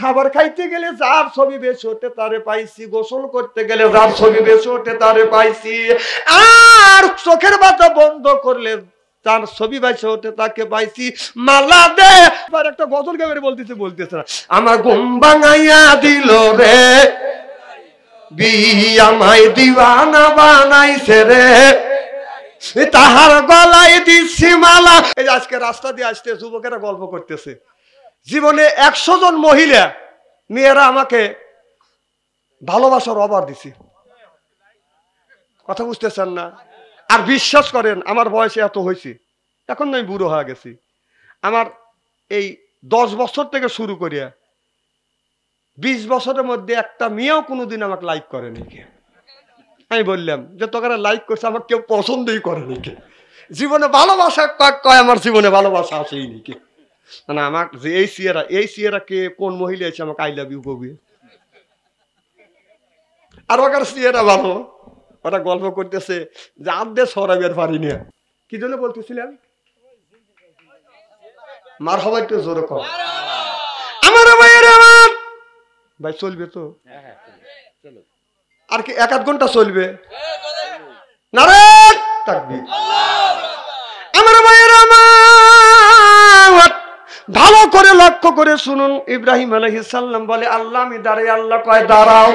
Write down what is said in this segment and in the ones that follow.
খাবার খাইতে গেলে যার ছবি বেশি ওঠে তারে পাইছি, গোসল করতে গেলে যার ছবি বেশি ওঠে তারে পাইছি, আর চোখের বাতা বন্ধ করলে তার ছবি বেশি ওঠে তাকে পাইছি। মালা দে একটা গজল গাবে বলতেছে না, আমার ঘুম ভাঙাইয়া দিল রে আমায় দিওয়ানা বানাইছে রে, তাহার গলায় দিচ্ছি মালা। এই যে আজকে রাস্তা দিয়ে আসতে যুবকেরা গল্প করতেছে, জীবনে 100 জন মহিলা মেয়েরা আমাকে ভালোবাসার অফার দিছি, কথা বুঝতেছেন না? আর বিশ্বাস করেন আমার বয়সে এত হয়েছে, এখন আমি বুড়ো হয়ে গেছি, আমার এই 10 বছর থেকে শুরু করিয়া 20 বছরের মধ্যে একটা মেয়েও কোনোদিন আমাকে লাইক করেনি। আমি বললাম যে তোকে লাইক করছে, আমার কেউ পছন্দই করেনি, জীবনে ভালোবাসা কয় আমার জীবনে ভালোবাসা আসেই নাকি না। আমার যে এই সিয়েরা কে কোন মহিলা এসে আমাকে আই লাভ ইউ কবি, আর ওখানে সিয়েরা ভালো, ওরা গল্প করতেছে যে আদে সরাবের পারি না। কি জন্য বলতেছিলাম? মার হওয়া একটু জোরে কর আমার ভাইয়ের, আমার ভাই চলবে তো আর কি 1-8 ঘন্টা চলবে? নারায়ণ তাকবীর। আমার ভাইয়ের আমার ভালো করে লক্ষ্য করে শুনুন, ইব্রাহিম আলাইহিস সালাম বলে আল্লাহ আমি দাঁড়াই, আল্লাহ কয় দাঁড়াও।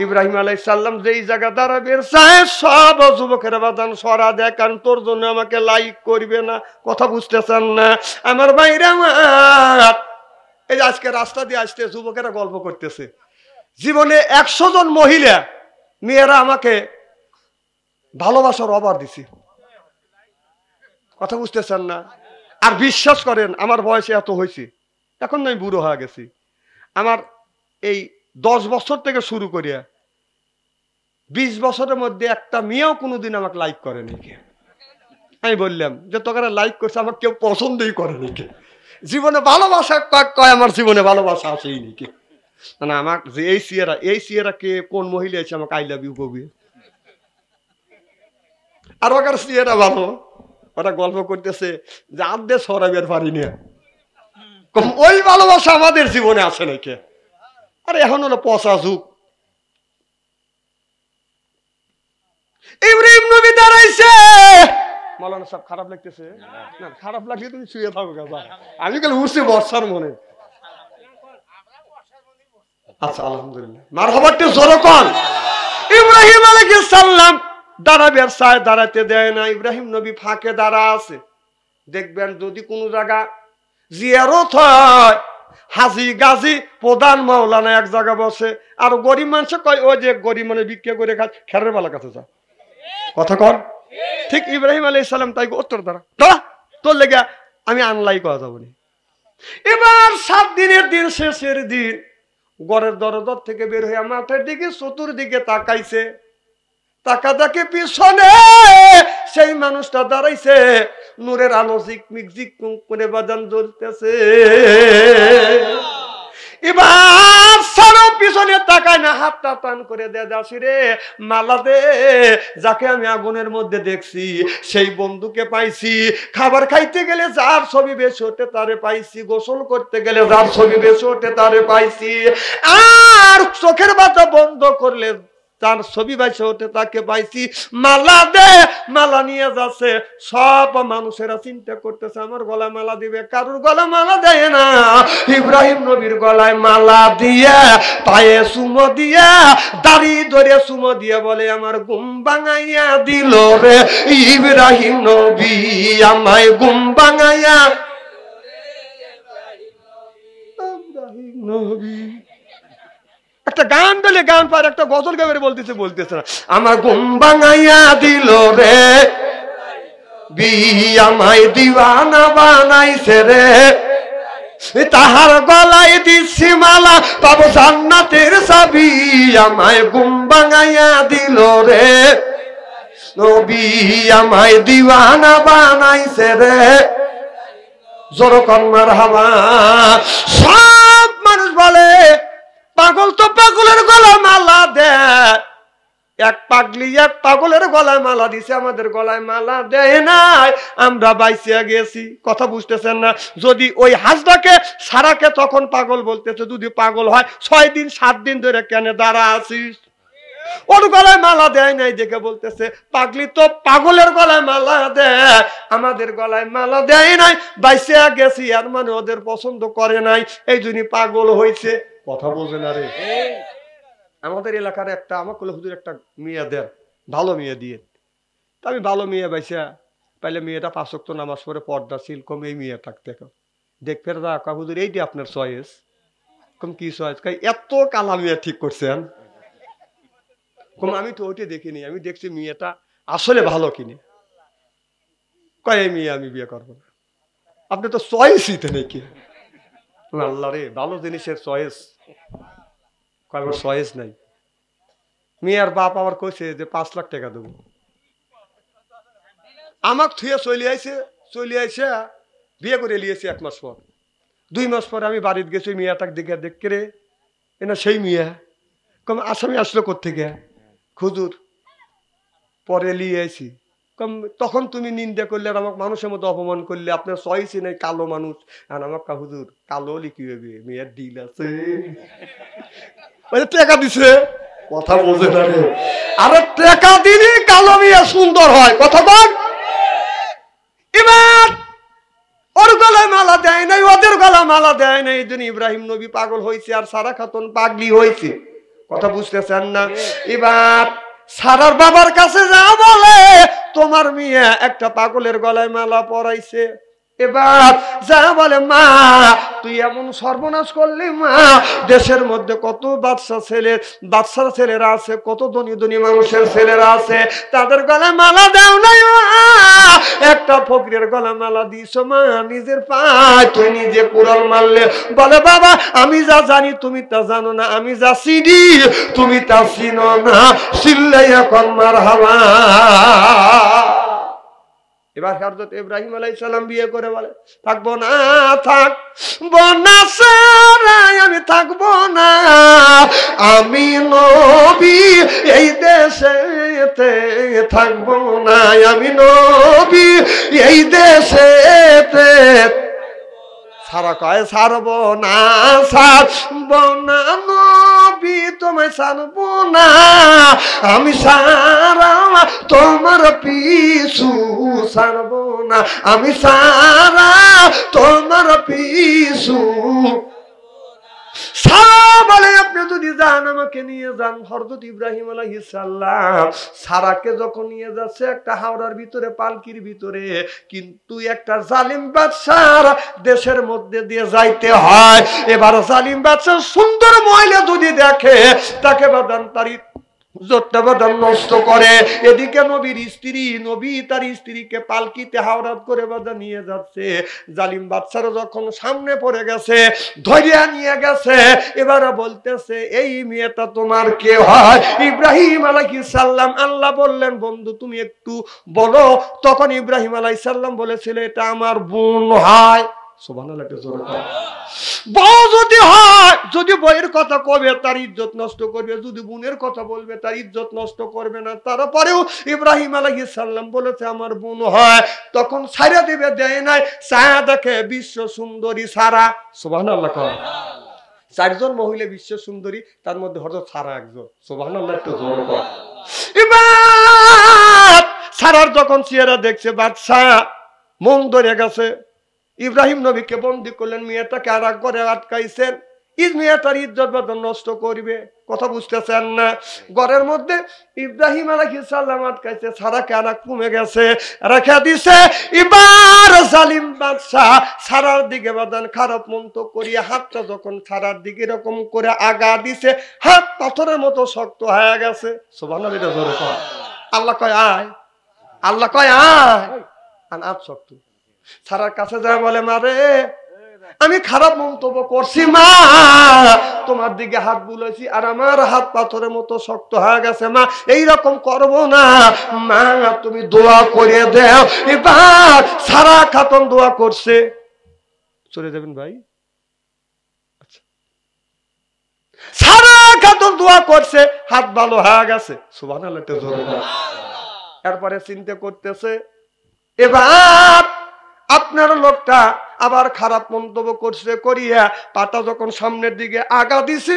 ইব্রাহিম আলাইহিস সালাম যেই জায়গা দাঁড়াবে চায় সব যুবকেরা বাদান সরা দেয়, কারণ তোর জন্য আমাকে লাইক করবে না, কথা বুঝতেছেন না আমার ভাইয়ের আমার? এই যে আজকে রাস্তা দিয়ে আসতে যুবকেরা গল্প করতেছে, জীবনে 100 জন মহিলা মেয়েরা আমাকে ভালোবাসার অফার দিছি, কথা বুঝতেছেন না? আর বিশ্বাস করেন আমার বয়সে এত হয়েছে, এখন আমি বুড়ো হয়ে গেছি, আমার এই 10 বছর থেকে শুরু করিয়া 20 বছরের মধ্যে একটা মেয়েও কোনোদিন আমাকে লাইক করেনি। আমি বললাম যে তোকে লাইক করছে, আমার কেউ পছন্দই করেনি, জীবনে ভালোবাসা কয় আমার জীবনে ভালোবাসা আসেই নাকি না। আমার যে এই সিয়েরা কে কোন মহিলা এসে আমাকে আই লাভ ইউ কবি, আর ওখানে সিয়েরা ভালো, ওরা গল্প করতেছে যে আদে সরাবের পারি না, ওই ভালোবাসা আমাদের জীবনে আসে নাকি? আরে এখন হলো পচা যুগ। ইব্রাহিম নবী দাঁড়াইছে, মাওলানা সাহেব খারাপ লাগতেছে না? খারাপ লাগলে তুমি শুয়ে থাকো গাছা, আমি কাল উঠছি বর্ষার মনে। আচ্ছা আলহামদুলিল্লাহ, মারহাবাটি জোরে কোন। ইব্রাহিম আলাইহিস সালাম দাঁড়াবে আর সায় দাঁড়াতে দেয় না, ইব্রাহিম নবী ফাঁকে দাঁড়া আছে। দেখবেন যদি কোনো জায়গা জিয়ারত হয়, হাজি গাজী প্রধান মাওলানা এক জায়গা বসে, আর গরিব মানুষ কয় ওই যে গরিব মানে ভিক্ষা করে খায় খেরের বেলা কাছে যা, কথা কর ঠিক। ইব্রাহিম আলাইহিস সালাম তাই উত্তর দাঁড়া তোর লেগে আমি আনলাই করা যাবো না। এবার 7 দিনের দিন শেষের দিন ঘরের দরজা থেকে বের হয়ে মাঠের দিকে চতুর্দিকে তাকাইছে, তাকাতাকে পিছনে সেই মানুষটা দাঁড়াইছে, নূরের আলো ঝিকমিক ঝিকমিক করে বাজান জ্বলতেছে। এবার সারা পিছনে তাকায় না, হাতটা টান করে দে, দাসি রে মালা দে, যাকে আমি আগুনের মধ্যে দেখছি সেই বন্ধুকে পাইছি, খাবার খাইতে গেলে যার ছবি বেশি ওঠে তারে পাইছি, গোসল করতে গেলে যার ছবি বেশি ওঠে তারে পাইছি, আর চোখের বাতা বন্ধ করলে তার ছবি বাইছে ওঠে তাকে পাইছি। মালা দে, মালা নিয়ে যাচ্ছে। সব মানুষেরা চিন্তা করতেছে আমার গলায় মালা দিবে, কারোর গলায় মালা দেয় না। ইব্রাহিম নবীর গলায় মালা দিয়ে, পায়ে চুমো দিয়া, দাড়ি ধরে চুমো দিয়ে বলে আমার ঘুম ভাঙাইয়া দিল রে ইব্রাহিম নবী, আমায় ঘুম ভাঙাইয়া ইব্রাহিম নবী। একটা গান বলে গান পার, একটা গজল গাবে বলতেছে না, আমার ঘুম ভাঙাইয়া দিল রে আমায় দিওয়ানা বানাইছে রে, তাহার গলায় দিচ্ছি মালা, পাবো জান্নাতের চাবি, আমায় ঘুম ভাঙাইয়া দিল রে নবী, আমায় দিওয়ানা বানাইছে রে। জোরকন মারহাবা। সব মানুষ বলে পাগল তো পাগলের গলা মালা দেয়, এক পাগলি এক পাগলের গলায় মালা দিছে, আমাদের গলায় মালা দেয় নাই, আমরা বাইসিয়া গেছি। কথা বুঝতেছেন না? যদি ওই হাজরাকে সারাকে তখন পাগল বলতেছে, যদি পাগল হয় 6 দিন 7 দিন ধরে কেন দাঁড়া আছিস? ওর গলায় মালা দেয় নাই দেখে বলতেছে পাগলি তো পাগলের গলায় মালা দেয়, আমাদের গলায় মালা দেয় নাই, বাইসিয়া গেছি। আর মানে ওদের পছন্দ করে নাই, এই জন্য পাগল হয়েছে। কথা বোঝে না রে? আমাদের এলাকার একটা আমাকে হুজুর একটা মেয়ে দেন, ভালো মেয়ে দিয়ে। তা আমি ভালো মেয়ে বাইসা পাইলে মেয়েটা 5 ওয়াক্ত নামাজ পড়ে পর্দাশীল, কম এই মেয়ে থাকতে দেখতে কা হুজুর এইটি আপনার চয়েস। কম কি চয়েস? এত কালা মেয়ে ঠিক করছেন? কম আমি তো ওইটা দেখিনি, আমি দেখছি মেয়েটা আসলে ভালো কিনে। কয় এই মেয়ে আমি বিয়ে করবো না। আপনি তো চয়েসই তো নাকি? আল্লাহ রে, ভালো জিনিসের চয়েস, কয়েকবার চয়েস নাই। মেয়ের বাপ আবার কইছে যে 5 লাখ টাকা দেবো। আমাকে থুয়ে চলে আইছে, বিয়ে করে লিয়েছি 1 মাস পর। 2 মাস পর আমি বাড়িতে গেছি, মেয়েটাকে দেখে দেখে রে এনা সেই মেয়ে। কম আসামি আসলো কোত্থেকে? হুজুর পরে লিয়ে আইছি। কম তখন তুমি নিন্দা করলে আর আমাকে মানুষের মতো অপমান করলে, আপনার চয়েসই নাই, কালো মানুষ। আর আমাকে হুজুর কালো লিখি হবে, মেয়ের ডিল আছে, টাকা দিছে। কথা বোঝে না রে? আরে টাকা দিলে কালো মেয়ে সুন্দর হয়। কথা বল। এবার ওর গলায় মালা দেয় নাই, ওদের গলা মালা দেয় নাই, এই জন্য ইব্রাহিম নবী পাগল হয়েছে আর সারা খাতুন পাগলি হয়েছে। কথা বুঝতেছেন না? এবার সারার বাবার কাছে যা বলে তোমার মেয়ে একটা পাগলের গলায় মালা পরাইছে। এবার যা বলে মা তুই এমন সর্বনাশ করলি মা, দেশের মধ্যে কত বাচ্চা ছেলেরা আছে, কত ধনী ধনী মানুষের ছেলেরা আছে, তাদের গলায় মালা দাও নাই মা, একটা ফকিরের গলা মালা দিছ মা, নিজের পায়ে তুই নিজে কুড়াল মারলে। বলে বাবা আমি যা জানি তুমি তা জানো না, আমি যা চিনি তুমি তা চিনো না, চিল্লাই এখন মারহাবা। এবার হযরত ইব্রাহিম আলাইহিস সালাম বিয়ে করে বলে থাকবো না, থাকবো না সারাই, আমি থাকবো না, আমি নবী এই দেশেতে থাকবো না, আমি নবী এই দেশেতে। সারা কয় ছাড়বো না, ছাড়বো না নবী তোমায় ছাড়বো না, আমি সারা তোমার পিছু ছাড়বো না, আমি সারা তোমার পিছু। বলে আপনি যদি যান আমাকে নিয়ে যান। হযরত ইব্রাহিম আলাইহিস সালাম সারাকে যখন নিয়ে যাচ্ছে একটা হাওড়ার ভিতরে, পালকির ভিতরে, কিন্তু একটা জালিম বাদশার দেশের মধ্যে দিয়ে যাইতে হয়। এবার জালিম বাদশা সুন্দর মহিলা যদি দেখে তাকে বাদান তারি নষ্ট করে। এদিকে নবীর স্ত্রী, নবী তার স্ত্রীকে পালকিতে হাওড়াত করে বাদা নিয়ে যাচ্ছে। জালিম বাদশারা যখন সামনে পড়ে গেছে, ধরিয়া নিয়ে গেছে, এবারে বলতেছে এই মেয়েটা তোমার কে হয়? ইব্রাহিম আলাইহিস সালাম। আল্লাহ বললেন বন্ধু তুমি একটু বলো। তখন ইব্রাহিম আলাইহিস সালাম বলেছিল এটা আমার বোন হয়। সুবহানাল্লাহ। বউ যদি হয়, যদি বইয়ের কথা কবে তার ইজ্জত নষ্ট করবে, যদি বোনের কথা বলবে তার ইজ্জত নষ্ট করবে না। তারপরেও ইব্রাহিম আলাইহিস সালাম বলেছে আমার বোন হয়। তখন ছাইরা দিবে, দেয় নাই। ছায়া দেখে বিশ্ব সুন্দরী সারা। সুবহানাল্লাহ। 4 জন মহিলা বিশ্ব সুন্দরী, তার মধ্যে হযরত সারা একজন। সুবহানাল্লাহ। একটু জোরে কর। এবার সারার যখন চেহারা দেখছে বাদশা মন ধরে গেছে। ইব্রাহিম নবীকে বন্দী করলেন, মেয়েটাকে আর ঘরে আটকাইছেন। মেয়েটার ইজ্জত বাদন নষ্ট করবে। কথা বুঝতেছেন না? ঘরের মধ্যে ইব্রাহিম আলাইহিস সালাম আটকাইছে, সারাকে আনা কমে গেছে, রেখে দিছে। এবার জালিম বাদশাহ সারার দিকে বাদান খারাপ মন্তব্য করিয়া হাতটা যখন সারার দিকে এরকম করে আগা দিছে, হাত পাথরের মতো শক্ত হয়ে গেছে। সুবহানাল্লাহ। আল্লাহ কয় আয়, আল্লাহ কয় আয়, আর হাত শক্ত। সারার কাছে যায় বলে মারে আমি খারাপ মন্তব্য করছি মা, তোমার দিকে হাত বুলাইছি আর আমার হাত পাথরের মতো শক্ত হয়ে গেছে মা, এইরকম করবো না মা, তুমি দোয়া করে দাও। এবার সারা খাতুন দোয়া করছে। চলে যাবেন ভাই। আচ্ছা, সারা খাতুন তো দোয়া করছে, হাত ভালো হয়ে গেছে, সুবহানাল্লাহ তে জোরে বলেন। এরপরে চিন্তা করতেছে, এবার আপনার লোকটা আবার খারাপ মন্তব্য করছে, করিয়া পাটা যখন সামনের দিকে আগা দিছে,